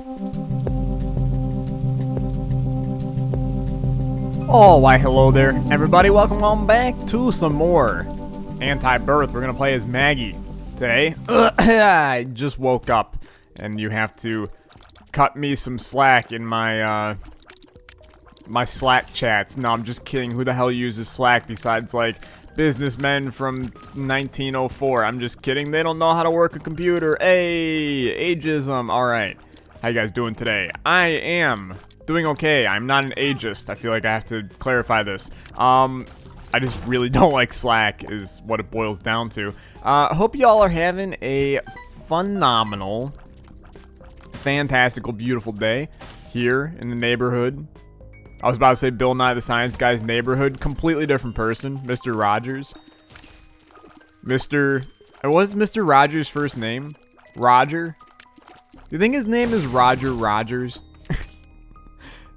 Oh, why hello there, everybody. Welcome on back to some more Antibirth. We're gonna play as Maggie today. I just woke up, and you have to cut me some slack in my my Slack chats. No, I'm just kidding. Who the hell uses Slack besides like businessmen from 1904? I'm just kidding. They don't know how to work a computer. Hey, ageism. All right, how you guys doing today? I am doing okay. I'm not an ageist. I feel like I have to clarify this. I just really don't like Slack is what it boils down to. Hope y'all are having a phenomenal, fantastical, beautiful day here in the neighborhood. I was about to say Bill Nye the Science Guy's neighborhood. Completely different person. Mr. Rogers. What is Mr. Rogers' first name? Roger? Do you think his name is Roger Rogers?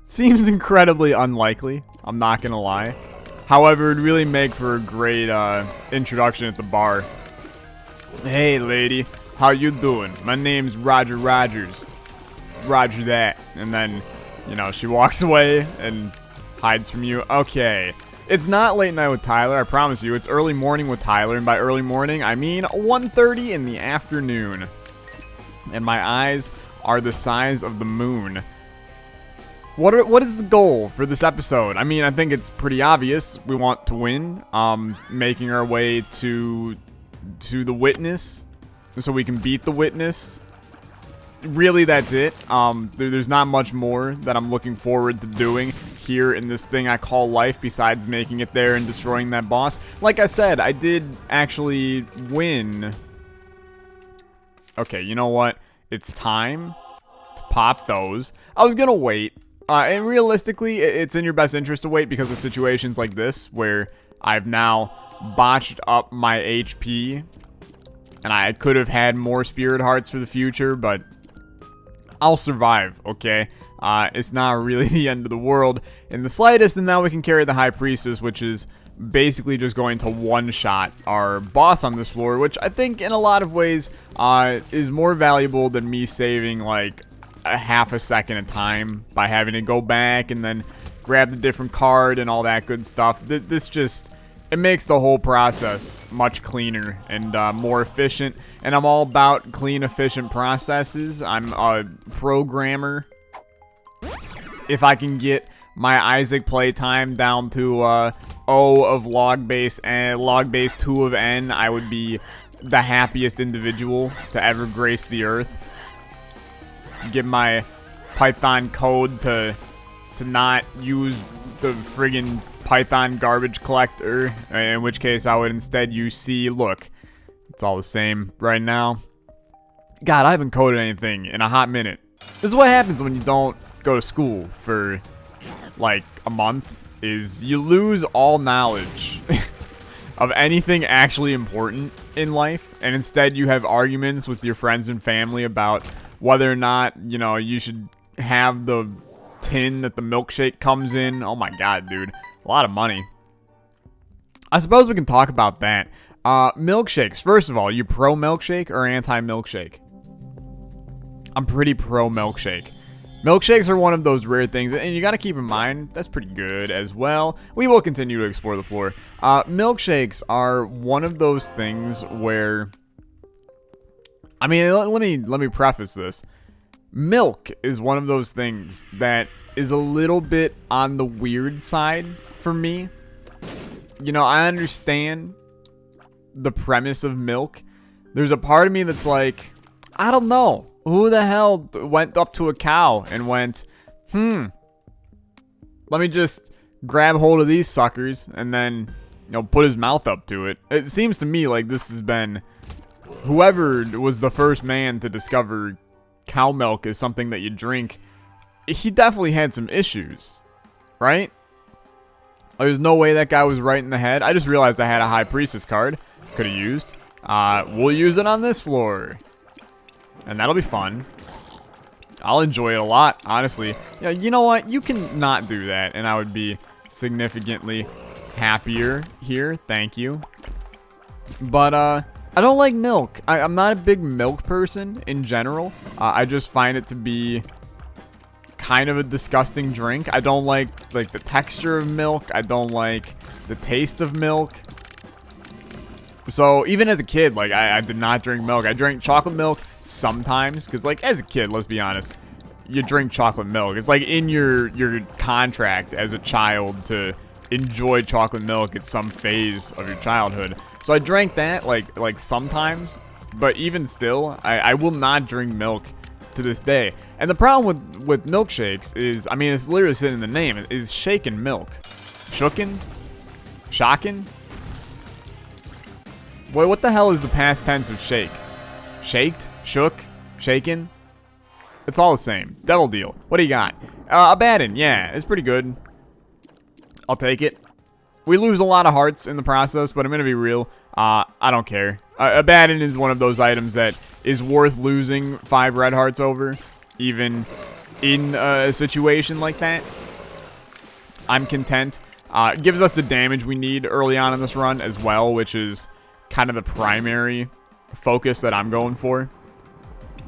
Seems incredibly unlikely. I'm not gonna lie. However, it'd really make for a great introduction at the bar. Hey, lady. How you doing? My name's Roger Rogers. Roger that. And then, you know, she walks away and hides from you. Okay. It's not late night with Tyler, I promise you. It's early morning with Tyler. And by early morning, I mean 1:30 in the afternoon. And my eyes are the size of the moon. What is the goal for this episode? I mean, I think it's pretty obvious. We want to win. Making our way to the witness so we can beat the witness. Really, that's it. There's not much more that I'm looking forward to doing here in this thing I call life besides making it there and destroying that boss. Like I said, I did actually win. Okay, you know what? It's time to pop those. I was gonna wait. And realistically, it's in your best interest to wait because of situations like this where I've now botched up my HP and I could have had more spirit hearts for the future, but I'll survive, okay? It's not really the end of the world in the slightest, and now we can carry the High Priestess, which is basically just going to one-shot our boss on this floor, which I think in a lot of ways is more valuable than me saving like a half a second of time by having to go back and then grab the different card and all that good stuff. This just, it makes the whole process much cleaner and more efficient, and I'm all about clean, efficient processes. I'm a programmer. If I can get my Isaac playtime down to O of log base and log base 2 of n, I would be the happiest individual to ever grace the earth. Get my Python code to not use the friggin' Python garbage collector, in which case I would instead use C. Look, it's all the same right now. God, I haven't coded anything in a hot minute. This is what happens when you don't go to school for like a month, is you lose all knowledge of anything actually important in life, and instead you have arguments with your friends and family about whether or not, you know, you should have the tin that the milkshake comes in. Oh my god, dude. A lot of money. I suppose we can talk about that. Milkshakes. First of all, you pro milkshake or anti milkshake? I'm pretty pro milkshake. Milkshakes are one of those rare things, and you gotta keep in mind, that's pretty good as well. We will continue to explore the floor. Milkshakes are one of those things where, I mean, let me preface this. Milk is one of those things that is a little bit on the weird side for me. You know, I understand the premise of milk. There's a part of me that's like, I don't know. Who the hell went up to a cow and went, let me just grab hold of these suckers and then, you know, put his mouth up to it. It seems to me like this has been, whoever was the first man to discover cow milk as something that you drink, he definitely had some issues, right? There's no way that guy was right in the head. I just realized I had a High Priestess card. Could have used. We'll use it on this floor. And that'll be fun. I'll enjoy it a lot, honestly. Yeah, you know what? You can not do that, and I would be significantly happier here. Thank you. But, I don't like milk. I'm not a big milk person in general. I just find it to be kind of a disgusting drink. I don't like the texture of milk. I don't like the taste of milk. So even as a kid, like I did not drink milk. I drank chocolate milk sometimes because, like, as a kid, let's be honest, you drink chocolate milk. It's like in your contract as a child to enjoy chocolate milk at some phase of your childhood. So I drank that like sometimes, but even still, I will not drink milk to this day. And the problem with milkshakes is, I mean, it's literally sitting in the name, is shaken milk. Shooken? Shocking? Boy, what the hell is the past tense of shake? Shaked? Shook? Shaken? It's all the same. Devil deal. What do you got? Abaddon. Yeah, it's pretty good. I'll take it. We lose a lot of hearts in the process, but I'm going to be real. I don't care. Abaddon is one of those items that is worth losing 5 red hearts over, even in a situation like that. I'm content. It gives us the damage we need early on in this run as well, which is kind of the primary focus that I'm going for.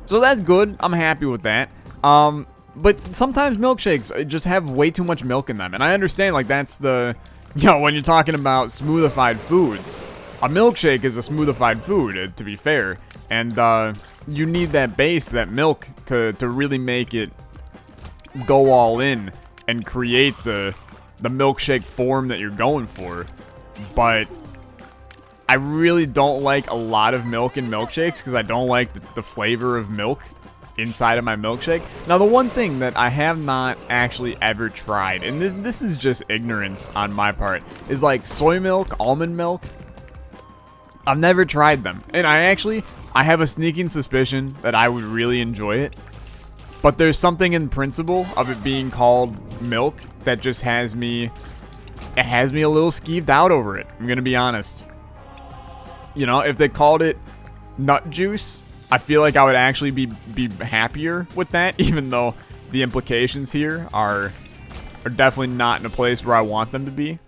So that's good. I'm happy with that. But sometimes milkshakes just have way too much milk in them. And I understand, like, that's the, you know, when you're talking about smoothified foods, a milkshake is a smoothified food, to be fair. And you need that base, that milk, to really make it go all in and create the milkshake form that you're going for. But I really don't like a lot of milk in milkshakes because I don't like the flavor of milk inside of my milkshake. Now, the one thing that I have not actually ever tried, and this is just ignorance on my part, is like soy milk, almond milk. I've never tried them. And I have a sneaking suspicion that I would really enjoy it. But there's something in principle of it being called milk that just has me a little skeeved out over it. I'm going to be honest. You know, if they called it nut juice, I feel like I would actually be happier with that, even though the implications here are definitely not in a place where I want them to be.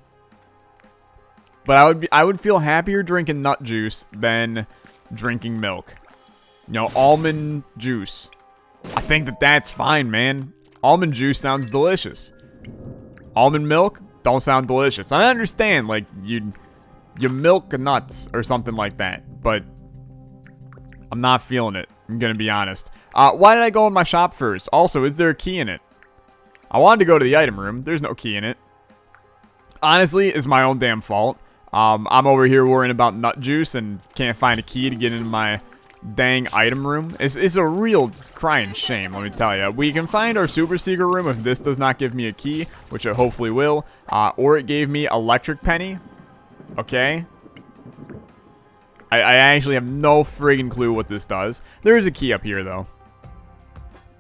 But I would feel happier drinking nut juice than drinking milk. You know, almond juice. I think that's fine, man. Almond juice sounds delicious. Almond milk don't sound delicious. I understand, like, you milk nuts or something like that, but I'm not feeling it. I'm gonna be honest. Why did I go in my shop first? Also, is there a key in it? I wanted to go to the item room. There's no key in it. Honestly, it's my own damn fault. I'm over here worrying about nut juice and can't find a key to get into my dang item room. It's a real crying shame, let me tell you. We can find our super secret room if this does not give me a key, which it hopefully will. Or it gave me electric penny. Okay. I actually have no friggin' clue what this does. There is a key up here, though.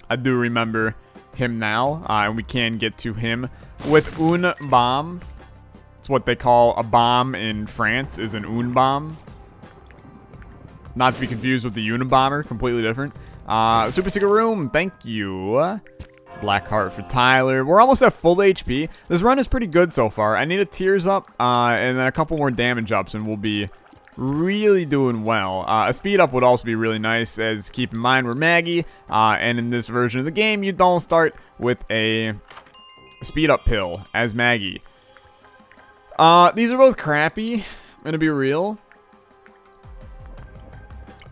I do remember him now. And we can get to him with une bomb. It's what they call a bomb in France, is an une bomb. Not to be confused with the Unabomber, completely different. Super secret room, thank you. Black heart for Tyler. We're almost at full HP. This run is pretty good so far. I need a tears up, and then a couple more damage ups, and we'll be really doing well. A speed up would also be really nice, as keep in mind we're Maggie, and in this version of the game, you don't start with a speed up pill as Maggie. These are both crappy. I'm gonna be real.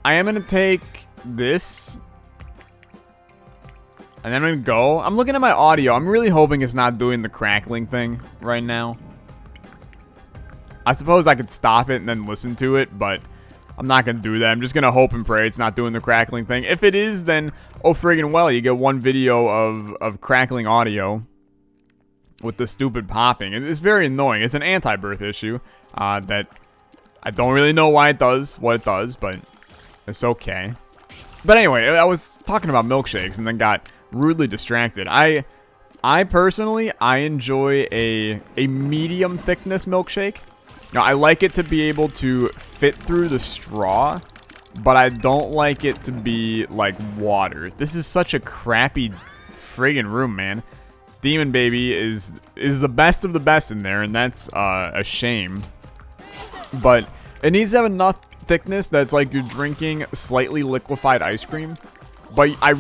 I am gonna take this. And then I'm gonna go. I'm looking at my audio. I'm really hoping it's not doing the crackling thing right now. I suppose I could stop it and then listen to it, but I'm not gonna do that. I'm just gonna hope and pray it's not doing the crackling thing. If it is, then oh friggin' well, you get one video of crackling audio with the stupid popping. It's very annoying. It's an Antibirth issue that I don't really know why it does what it does, but it's okay. But anyway, I was talking about milkshakes and then got rudely distracted. I personally, I enjoy a medium thickness milkshake. Now, I like it to be able to fit through the straw, but I don't like it to be like water. This is such a crappy friggin' room, man. Demon Baby is the best of the best in there, and that's a shame. But it needs to have enough thickness that's like you're drinking slightly liquefied ice cream. But I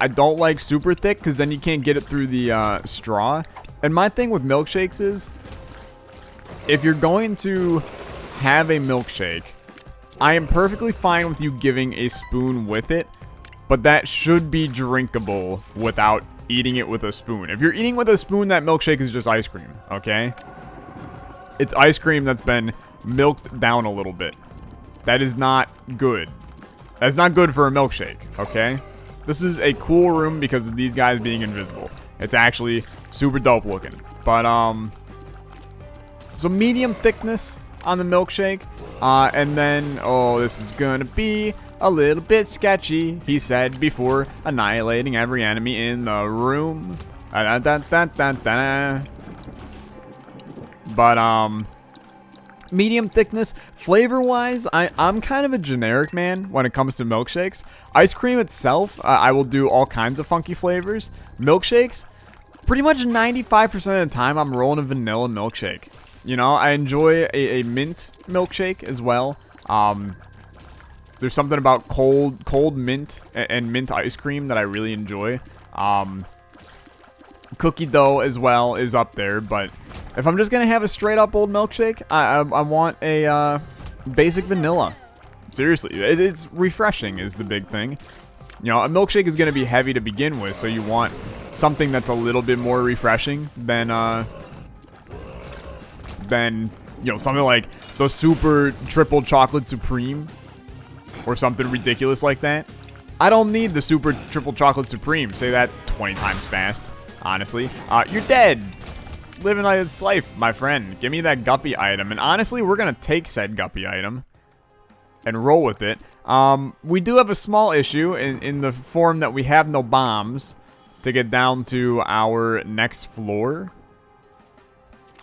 don't like super thick because then you can't get it through the straw. And my thing with milkshakes is, if you're going to have a milkshake, I am perfectly fine with you giving a spoon with it, but that should be drinkable without eating it with a spoon. If you're eating with a spoon, that milkshake is just ice cream, okay? It's ice cream that's been milked down a little bit. That is not good. That's not good for a milkshake, okay? This is a cool room because of these guys being invisible. It's actually super dope looking. But, so medium thickness on the milkshake. And then, oh, this is gonna be a little bit sketchy, he said before annihilating every enemy in the room. But, medium thickness. Flavor-wise, I'm kind of a generic man when it comes to milkshakes. Ice cream itself, I will do all kinds of funky flavors. Milkshakes, pretty much 95% of the time, I'm rolling a vanilla milkshake. You know, I enjoy a mint milkshake as well. There's something about cold mint and mint ice cream that I really enjoy. Cookie dough as well is up there, but if I'm just gonna have a straight up old milkshake, I want a basic vanilla. Seriously, it's refreshing is the big thing. You know, a milkshake is gonna be heavy to begin with, so you want something that's a little bit more refreshing than you know, something like the super triple chocolate supreme or something ridiculous like that. I don't need the super triple chocolate supreme. Say that 20 times fast, honestly. You're dead. Living its life, my friend. Give me that guppy item. And honestly, we're going to take said guppy item and roll with it. We do have a small issue in the form that we have no bombs to get down to our next floor.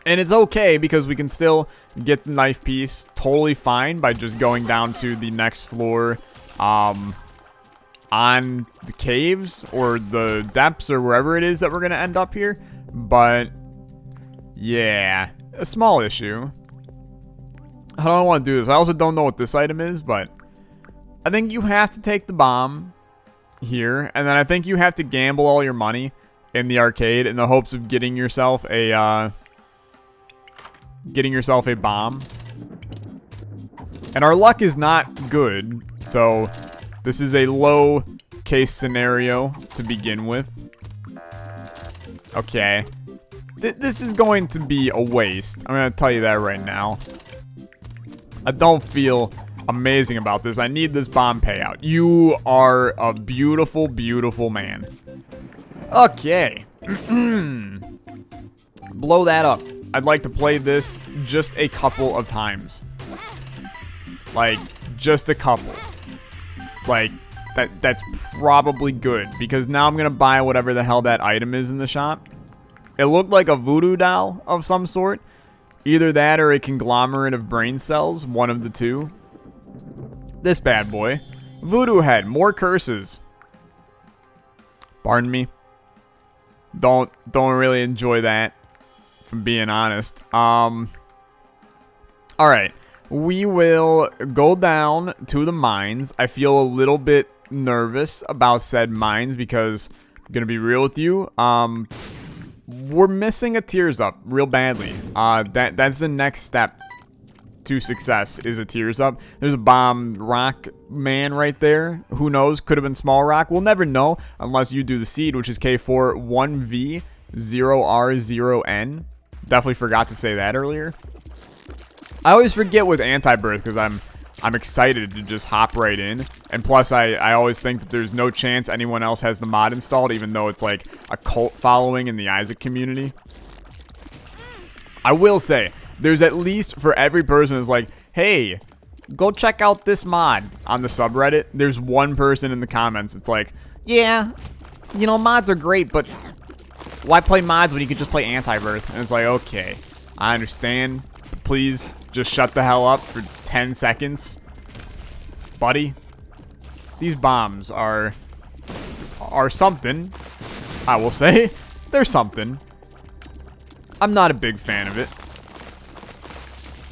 And it's okay because we can still get the knife piece totally fine by just going down to the next floor on the caves or the depths or wherever it is that we're going to end up here. But yeah, a small issue. I don't want to do this. I also don't know what this item is, but I think you have to take the bomb here. And then I think you have to gamble all your money in the arcade in the hopes of getting yourself a bomb. And our luck is not good, so this is a low case scenario to begin with. Okay. This is going to be a waste. I'm going to tell you that right now. I don't feel amazing about this. I need this bomb payout. You are a beautiful, beautiful man. Okay. Blow that up. I'd like to play this just a couple of times. Like, just a couple. Like, that's probably good. Because now I'm going to buy whatever the hell that item is in the shop. It looked like a voodoo doll of some sort. Either that or a conglomerate of brain cells. One of the two. This bad boy. Voodoo head. More curses. Pardon me. Don't really enjoy that. If I'm being honest. Alright. We will go down to the mines. I feel a little bit nervous about said mines because I'm gonna be real with you. We're missing a tears up real badly. That's the next step to success is a tears up. There's a bomb rock man right there. Who knows? Could have been small rock. We'll never know unless you do the seed, which is K4 1V 0R0N. Definitely forgot to say that earlier. I always forget with Antibirth because I'm excited to just hop right in. And plus, I always think that there's no chance anyone else has the mod installed, even though it's like a cult following in the Isaac community. I will say, there's at least for every person that's like, hey, go check out this mod on the subreddit. There's one person in the comments. It's like, yeah, you know, mods are great, but why play mods when you could just play Antibirth? And it's like, okay, I understand. Please just shut the hell up for 10 seconds. Buddy. These bombs are something. I will say. They're something. I'm not a big fan of it.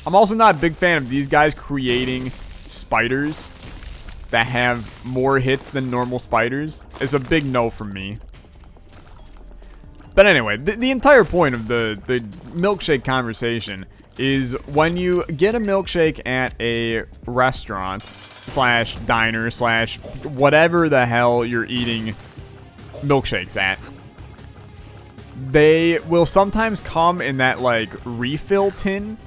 I'm also not a big fan of these guys creating spiders that have more hits than normal spiders is a big no from me. But anyway, the entire point of the milkshake conversation is when you get a milkshake at a restaurant slash diner slash whatever the hell you're eating milkshakes at, they will sometimes come in that like refill tin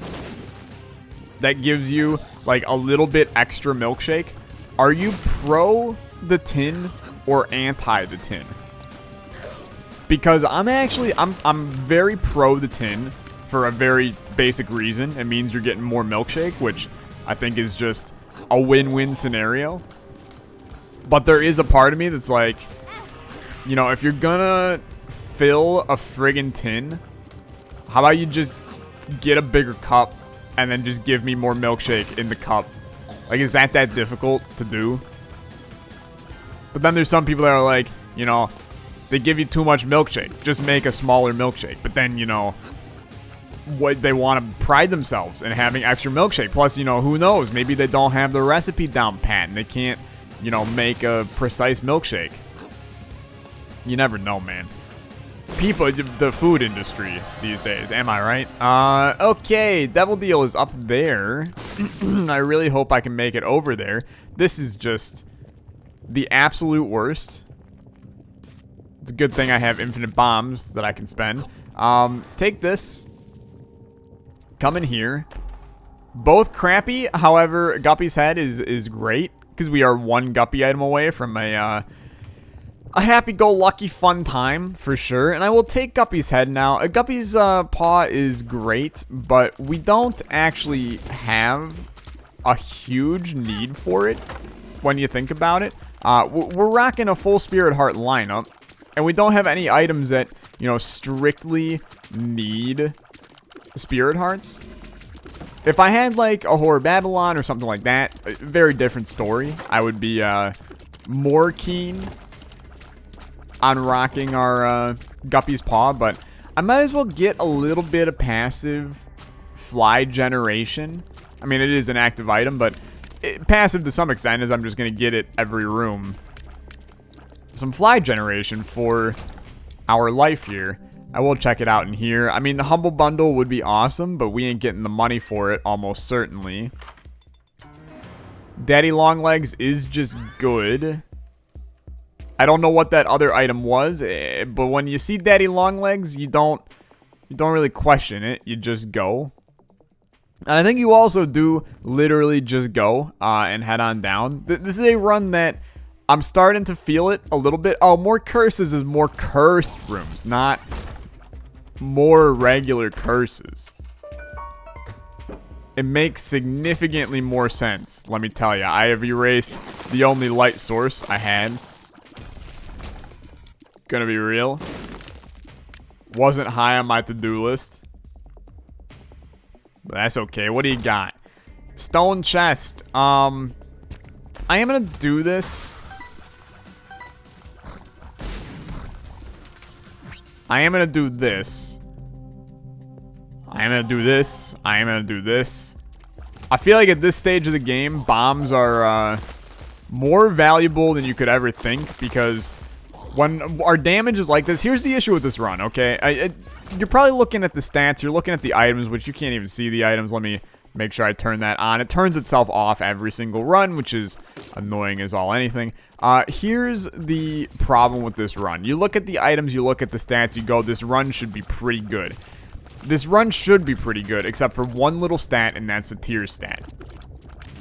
that gives you like a little bit extra milkshake. Are you pro the tin or anti the tin? Because I'm very pro the tin for a very basic reason. It means you're getting more milkshake, which I think is just a win-win scenario. But there is a part of me that's like, you know, if you're gonna fill a friggin' tin, how about you just get a bigger cup and then just give me more milkshake in the cup? Like, is that difficult to do? But then there's some people that are like, you know, they give you too much milkshake. Just make a smaller milkshake. But then, you know, what they want to pride themselves in having extra milkshake. Plus, you know, who knows? Maybe they don't have the recipe down pat and they can't, you know, make a precise milkshake. You never know, man. People, the food industry these days, am I right? Okay, Devil Deal is up there. I really hope I can make it over there. This is just the absolute worst. It's a good thing I have infinite bombs that I can spend. Take this. Come in here. Both crappy, however, Guppy's head is great, because we are one Guppy item away from a happy-go-lucky fun time, for sure. And I will take Guppy's head now. Guppy's paw is great, but we don't actually have a huge need for it when you think about it. We're rocking a full Spirit Heart lineup, and we don't have any items that, you know, strictly need Spirit Hearts. If I had, like, a Horror Babylon or something like that, a very different story. I would be more keen on rocking our Guppy's Paw, but I might as well get a little bit of passive fly generation. I mean, it is an active item, but passive to some extent, as I'm just going to get it every room. Some fly generation for our life here. I will check it out in here. I mean, the Humble Bundle would be awesome, but we ain't getting the money for it, almost certainly. Daddy Longlegs is just good. I don't know what that other item was, but when you see Daddy Longlegs, you don't really question it. You just go. And I think you also do literally just go and head on down. This is a run that I'm starting to feel it a little bit. Oh, more curses is more cursed rooms, not more regular curses. It makes significantly more sense, let me tell you. I have erased the only light source I had. Gonna be real. Wasn't high on my to-do list. But that's okay. What do you got? Stone chest. I am gonna do this. I am gonna do this. I am gonna do this. I am gonna do this. I feel like at this stage of the game, bombs are more valuable than you could ever think, because when our damage is like this, here's the issue with this run, okay? You're probably looking at the stats, you're looking at the items, which you can't even see the items. Let me make sure I turn that on. It turns itself off every single run, which is annoying as all anything. Here's the problem with this run. You look at the items, you look at the stats, you go, this run should be pretty good. This run should be pretty good, except for one little stat, and that's the tier stat.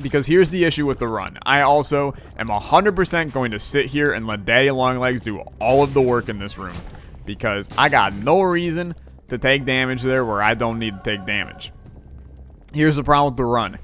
Because here's the issue with the run. I also am 100% going to sit here and let Daddy Longlegs do all of the work in this room. Because I got no reason to take damage there where I don't need to take damage. Here's the problem with the run.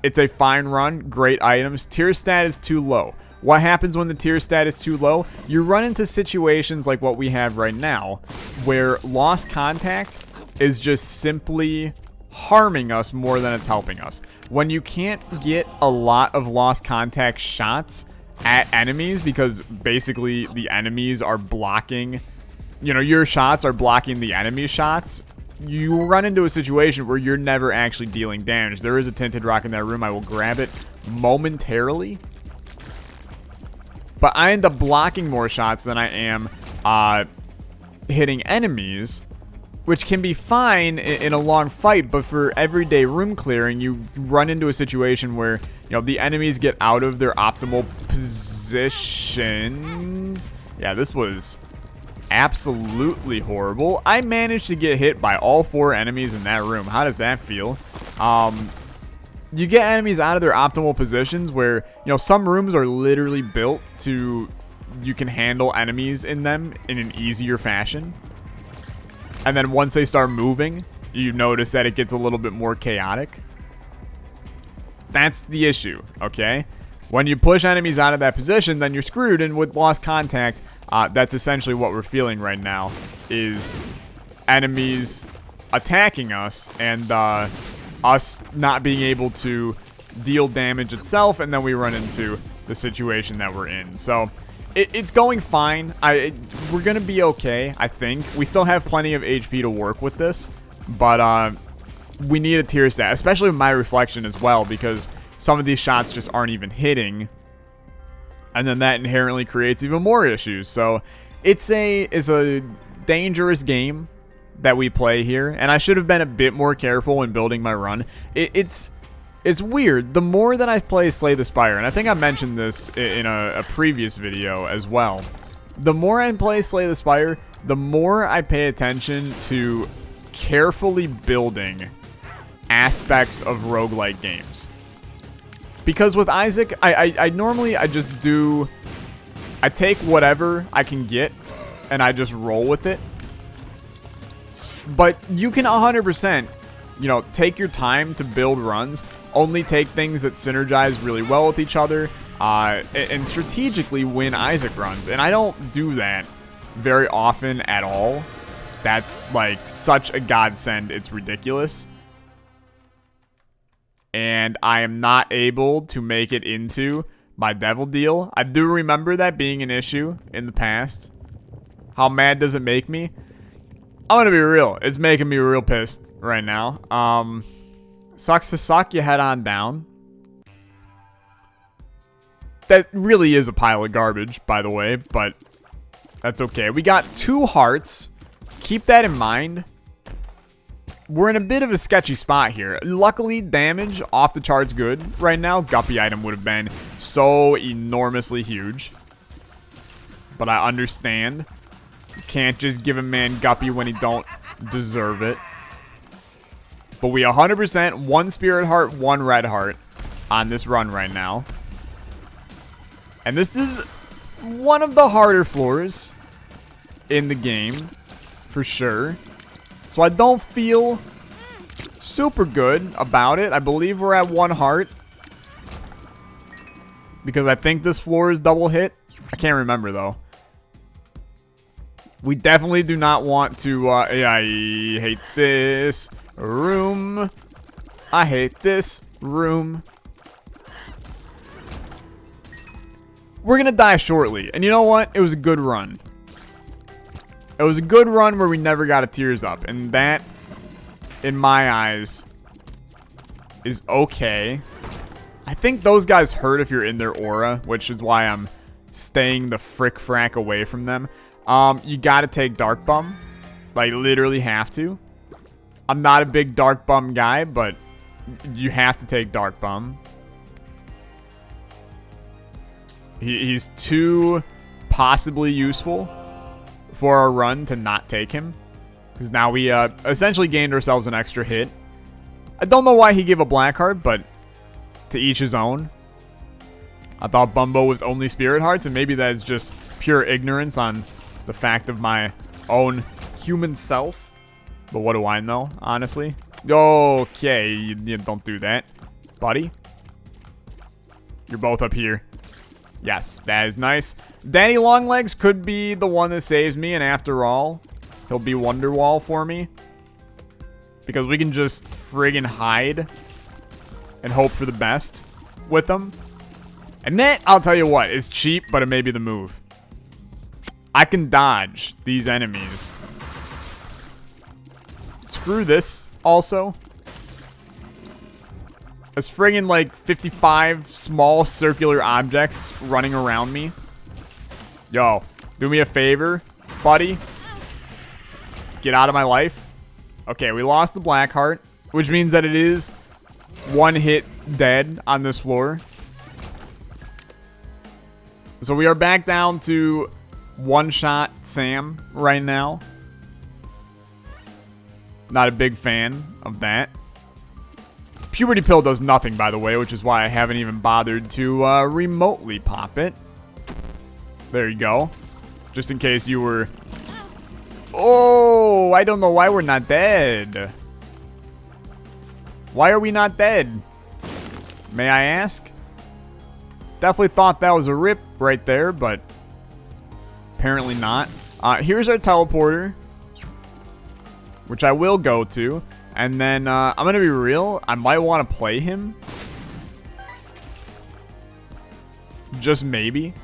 It's a fine run, great items. Tier stat is too low. What happens when the tier stat is too low? You run into situations like what we have right now, where lost contact is just simply harming us more than it's helping us. When you can't get a lot of lost contact shots at enemies, because basically the enemies are blocking, you know, your shots are blocking the enemy shots, you run into a situation where you're never actually dealing damage. There is a tinted rock in that room. I will grab it momentarily. But I end up blocking more shots than I am hitting enemies, which can be fine in a long fight, but for everyday room clearing, you run into a situation where, you know, the enemies get out of their optimal positions. Yeah, this was absolutely horrible. I managed to get hit by all 4 enemies in that room. How does that feel? You get enemies out of their optimal positions where, you know, some rooms are literally built to, you can handle enemies in them in an easier fashion. And then once they start moving, you notice that it gets a little bit more chaotic. That's the issue, okay? When you push enemies out of that position, then you're screwed. And with lost contact, that's essentially what we're feeling right now, is enemies attacking us and us not being able to deal damage itself, and then we run into the situation that we're in. So it's going fine. We're gonna be okay, I think. We still have plenty of HP to work with this, but we need a tier stat, especially with my reflection as well, because some of these shots just aren't even hitting, and then that inherently creates even more issues. So it's a dangerous game that we play here, and I should have been a bit more careful when building my run. It's weird. The more that I play Slay the Spire, and I think I mentioned this in a previous video as well, the more I play Slay the Spire, the more I pay attention to carefully building aspects of roguelike games. Because with Isaac, I normally just do, I take whatever I can get and I just roll with it. But you can 100%, you know, take your time to build runs. Only take things that synergize really well with each other, and strategically win Isaac runs. And I don't do that very often at all. That's like such a godsend, it's ridiculous. And I am not able to make it into my devil deal. I do remember that being an issue in the past. How mad does it make me? I'm gonna be real. It's making me real pissed right now. Sucks to suck, you head on down. That really is a pile of garbage, by the way, but that's okay. We got 2 hearts. Keep that in mind. We're in a bit of a sketchy spot here. Luckily, damage off the charts good right now. Guppy item would have been so enormously huge. But I understand. You can't just give a man Guppy when he don't deserve it. But we 100% 1 spirit heart, 1 red heart on this run right now. And this is one of the harder floors in the game, for sure. So I don't feel super good about it. I believe we're at 1 heart, because I think this floor is double hit. I can't remember, though. We definitely do not want to, I hate this room. I hate this room. We're gonna die shortly. And you know what? It was a good run. It was a good run where we never got a tears up. And that, in my eyes, is okay. I think those guys hurt if you're in their aura, which is why I'm staying the frick frack away from them. You gotta take Dark Bum. Like, literally have to. I'm not a big Dark Bum guy, but you have to take Dark Bum. He's too possibly useful for our run to not take him. Because now we essentially gained ourselves an extra hit. I don't know why he gave a black heart, but to each his own. I thought Bumbo was only spirit hearts, and maybe that is just pure ignorance on the fact of my own human self. But what do I know, honestly? Okay, you don't do that, buddy. You're both up here. Yes, that is nice. Danny Longlegs could be the one that saves me, and after all, he'll be Wonderwall for me. Because we can just friggin' hide and hope for the best with them. And that, I'll tell you what, is cheap, but it may be the move. I can dodge these enemies. Screw this also. There's friggin' like 55 small circular objects running around me. Yo, do me a favor, buddy. Get out of my life. Okay, we lost the black heart, which means that it is one hit dead on this floor. So we are back down to one-shot Sam right now. Not a big fan of that. Puberty pill does nothing, by the way, which is why I haven't even bothered to remotely pop it. There you go. Just in case you were... Oh, I don't know why we're not dead. Why are we not dead? May I ask? Definitely thought that was a rip right there, but apparently not. Here's our teleporter, which I will go to. And then, I'm going to be real. I might want to play him. Just maybe.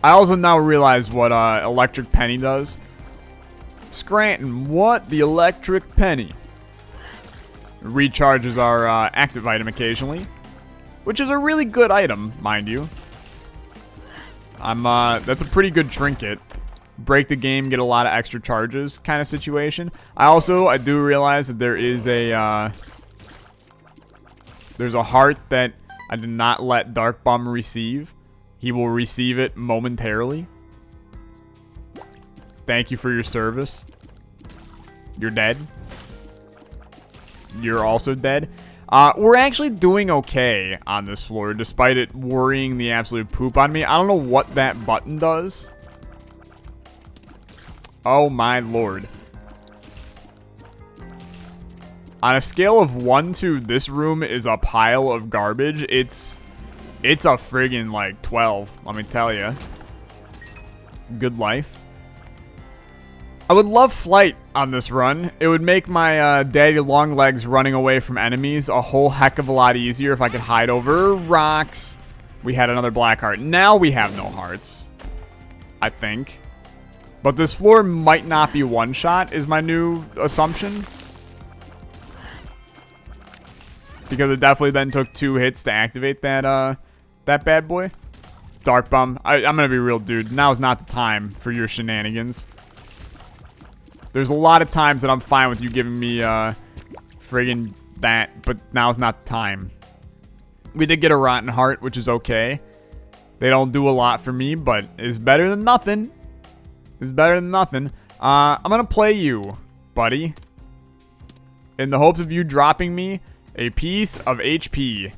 I also now realize what Electric Penny does. Scranton, what? The Electric Penny. Recharges our active item occasionally. Which is a really good item, mind you. That's a pretty good trinket. Break the game, get a lot of extra charges kind of situation. I do realize that there is a there's a heart that I did not let Dark Bum receive. He will receive it momentarily. Thank you for your service. You're dead. You're also dead. We're actually doing okay on this floor, despite it worrying the absolute poop on me. I don't know what that button does. Oh my lord. On a scale of 1 to this room is a pile of garbage, it's a friggin' like 12, let me tell you. Good life. I would love flight on this run. It would make my daddy long legs running away from enemies a whole heck of a lot easier if I could hide over rocks. We had another black heart. Now we have no hearts, I think. But this floor might not be one shot, is my new assumption. Because it definitely then took 2 hits to activate that that bad boy. Dark Bum, I'm gonna be real, dude. Now is not the time for your shenanigans. There's a lot of times that I'm fine with you giving me friggin' that, but now's not the time. We did get a rotten heart, which is okay. They don't do a lot for me, but it's better than nothing. It's better than nothing. I'm gonna play you, buddy, in the hopes of you dropping me a piece of HP.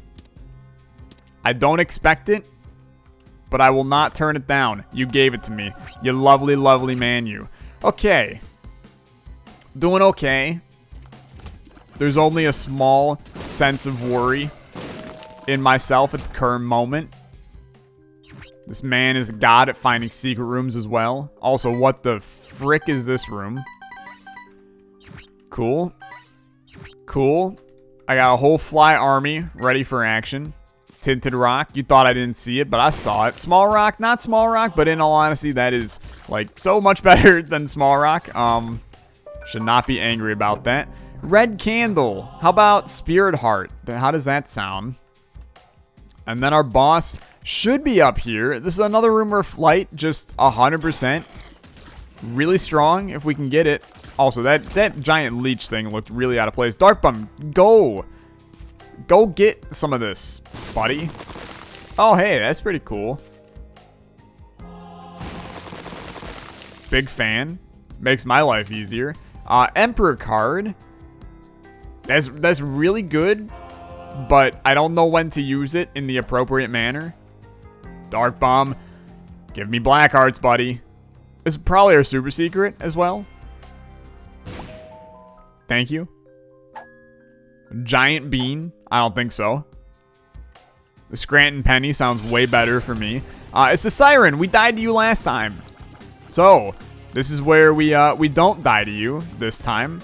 I don't expect it, but I will not turn it down. You gave it to me. You lovely, lovely man, you. Okay. Doing okay. There's only a small sense of worry in myself at the current moment. This man is a god at finding secret rooms as well. Also, what the frick is this room? Cool. Cool. I got a whole fly army ready for action. Tinted rock. You thought I didn't see it, but I saw it. Small rock, not small rock, but in all honesty, that is, like, so much better than small rock. Should not be angry about that. Red candle. How about spirit heart? How does that sound? And then our boss should be up here. This is another room where flight just 100%. Really strong if we can get it. Also, that giant leech thing looked really out of place. Dark Bum, go. Go get some of this, buddy. Oh, hey, that's pretty cool. Big fan. Makes my life easier. Emperor card. That's really good, but I don't know when to use it in the appropriate manner. Dark Bomb. Give me black hearts, buddy. This is probably our super secret as well. Thank you. Giant bean. I don't think so. The Scranton Penny sounds way better for me. It's the Siren. We died to you last time. So, this is where we don't die to you this time.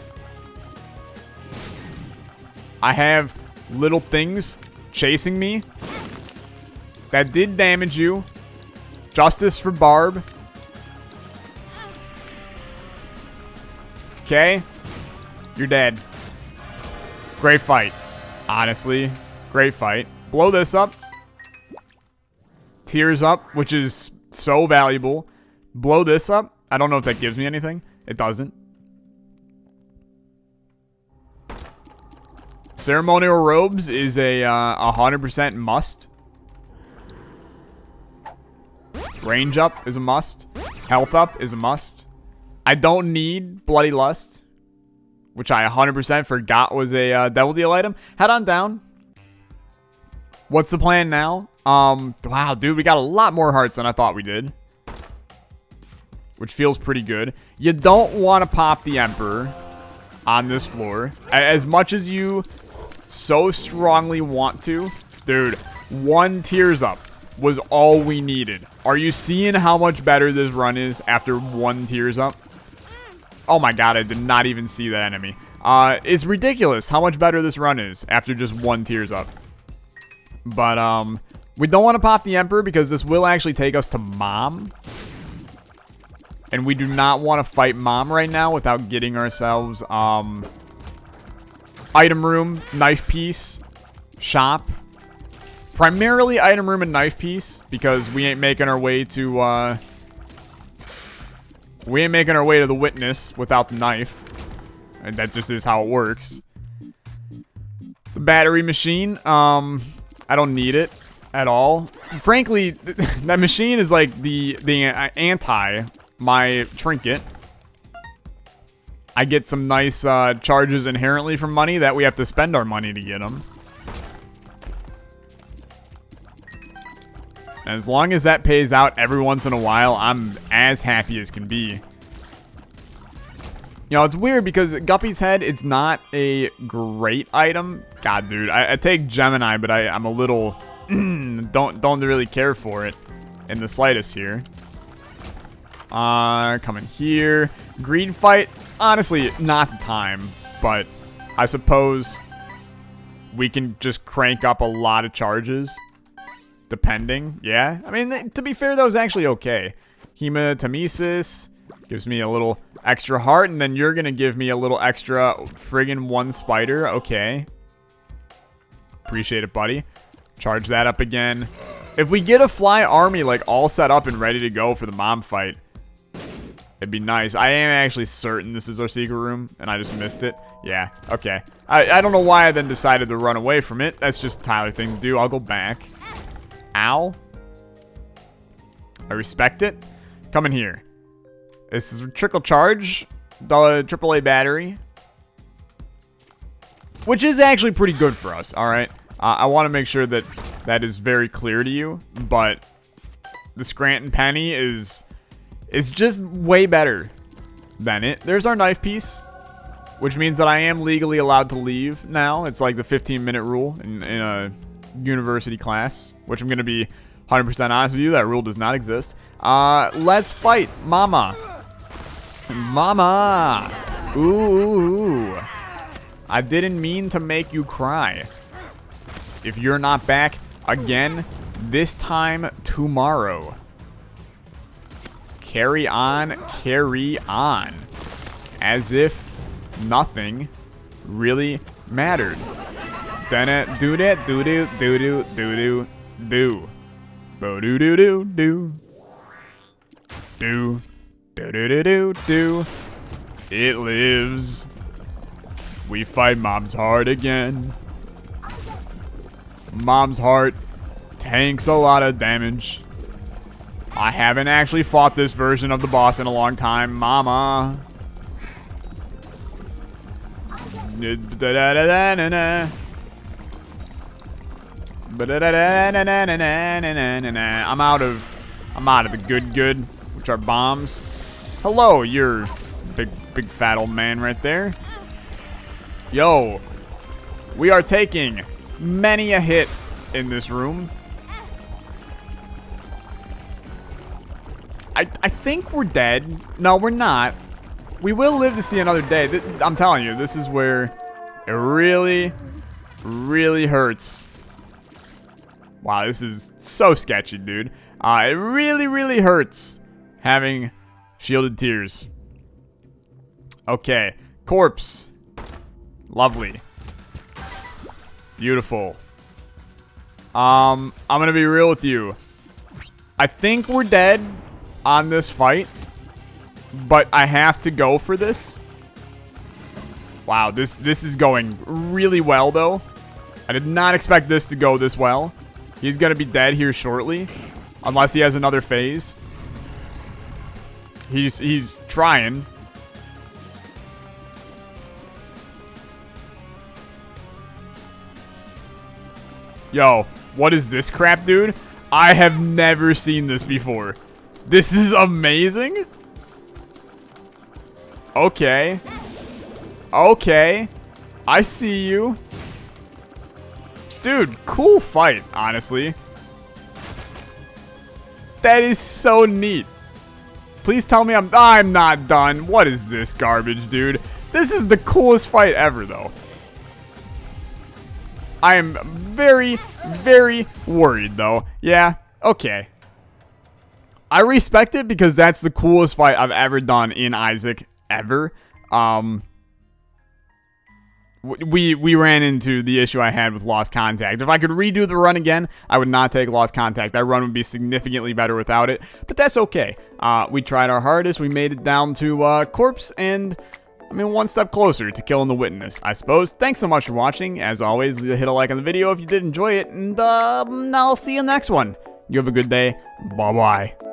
I have little things chasing me that did damage you. Justice for Barb. Okay. You're dead. Great fight. Honestly, great fight. Blow this up. Tears up, which is so valuable. Blow this up. I don't know if that gives me anything. It doesn't. Ceremonial robes is a 100% must. Range up is a must. Health up is a must. I don't need Bloody Lust, which I 100% forgot was a Devil Deal item. Head on down. What's the plan now? Wow, dude, we got a lot more hearts than I thought we did, which feels pretty good. You don't want to pop the Emperor on this floor as much as you so strongly want to. Dude, 1 tears up was all we needed. Are you seeing how much better this run is after 1 tears up? Oh my god, I did not even see that enemy. It's ridiculous how much better this run is after just 1 tears up. But we don't want to pop the Emperor because this will actually take us to Mom. And we do not want to fight Mom right now without getting ourselves item room, knife piece, shop. Primarily item room and knife piece because we ain't making our way to the witness without the knife. And that just is how it works. It's a battery machine. I don't need it at all. Frankly, that machine is like the anti my trinket. I get some nice charges inherently from money that we have to spend our money to get them. And as long as that pays out every once in a while, I'm as happy as can be. You know, it's weird because Guppy's Head, it's not a great item. God, dude, I take Gemini, but I'm a little don't really care for it in the slightest here. Coming here. Greed fight, honestly, not the time, but I suppose we can just crank up a lot of charges. Depending, yeah. I mean, to be fair, that was actually okay. Hematomesis gives me a little extra heart, and then you're gonna give me a little extra friggin' 1 spider. Okay. Appreciate it, buddy. Charge that up again. If we get a fly army, like, all set up and ready to go for the Mom fight, it'd be nice. I am actually certain this is our secret room, and I just missed it. Yeah, okay. I don't know why I then decided to run away from it. That's just a Tyler thing to do. I'll go back. Ow. I respect it. Come in here. This is trickle charge. AAA battery. Which is actually pretty good for us, alright? I want to make sure that that is very clear to you. But the Scranton Penny is just way better than it. There's our knife piece, which means that I am legally allowed to leave now. It's like the 15-minute rule in a university class, which I'm going to be 100% honest with you, that rule does not exist. Let's fight Mama. Mama. Ooh. I didn't mean to make you cry. If you're not back again, this time tomorrow. Carry on, carry on. As if nothing really mattered. Then it do that do do do do do do do bo do do do do do do do do do do. It lives. We fight Mom's heart again. Mom's heart tanks a lot of damage. I haven't actually fought this version of the boss in a long time, Mama. I'm out of the good, which are bombs. Hello, you're big fat old man right there. Yo, we are taking many a hit in this room. I think we're dead. No, we're not. We will live to see another day. I'm telling you, this is where it really, really hurts. Wow, this is so sketchy, dude. It really, really hurts having shielded tears. Okay, corpse. Lovely. Beautiful. I'm gonna be real with you. I think we're dead on this fight, but I have to go for this. Wow, this is going really well, though. I did not expect this to go this well. He's gonna be dead here shortly, unless he has another phase. He's trying. Yo, what is this crap, dude? I have never seen this before. This is amazing. Okay. Okay. I see you. Dude, cool fight, honestly. That is so neat. Please tell me I'm not done. What is this garbage, dude? This is the coolest fight ever, though. I am very, very worried, though. Yeah, okay. I respect it because that's the coolest fight I've ever done in Isaac, ever. We ran into the issue I had with Lost Contact. If I could redo the run again, I would not take Lost Contact. That run would be significantly better without it, but that's okay. We tried our hardest. We made it down to Corpse, and I mean, one step closer to killing the Witness, I suppose. Thanks so much for watching. As always, hit a like on the video if you did enjoy it, and I'll see you next one. You have a good day. Bye-bye.